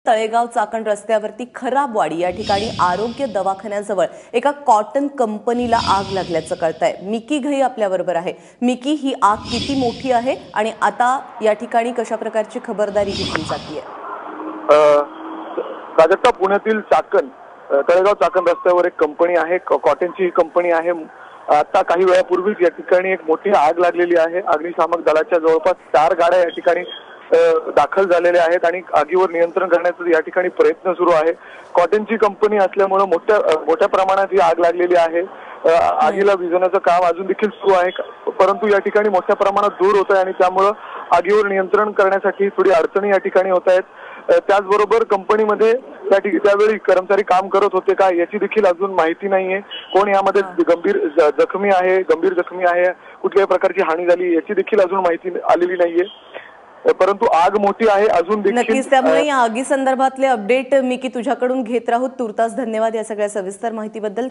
तळेगाव चाकण रस्त्यावरती खराबवाडी या ठिकाणी आरोग्य दवाखान्याजवळ एका कॉटन कंपनीला आग लागल्याचं कळतंय। मिकी घई आपल्याबरोबर आहे। मिकी, ही आग किती मोठी आहे आणि आता या ठिकाणी कशा प्रकारची खबरदारी घेतली जातीये? प्राजक्ता, पुण्यातील चाकण तळेगाव चाकण रस्त्यावर एक कंपनी आहे, कॉटनची कंपनी आहे। आता काही वेळापूर्वीच या ठिकाणी एक मोठी आग लागलेली आहे। अग्निशामक दलाच्या जवळपास 4 गाड्या या ठिकाणी दाखल झालेल्या आहेत आणि आगीवर नियंत्रण करण्याचा या ठिकाणी प्रयत्न सुरू आहे। कॉटनची कंपनी असल्यामुळे मोठ्या प्रमाणात ही आग लागलेली आहे। आगीला विझवण्याचं काम अजून देखील सुरू आहे, परंतु या ठिकाणी मोठ्या प्रमाणात धूर होत आहे आणि त्यामुळे आगीवर नियंत्रण करण्यासाठी थोडी अडचणी या ठिकाणी होत आहेत। त्याचबरोबर कंपनीमध्ये त्यावेळी कर्मचारी काम करत होते का याची देखील अजून माहिती नाहीये। कोण यामध्ये गंभीर जखमी आहे, कुठल्याही प्रकारची हानी झाली याची देखील अजून माहिती आलेली नाहीये, परंतु आग मोठी आहे अजून देखील। नक्कीच, त्यामुळे या आगी संदर्भातले अपडेट मी तुझ्याकडून घेत राहू। तुर्तास धन्यवाद या सगळ्या सविस्तर माहितीबद्दल।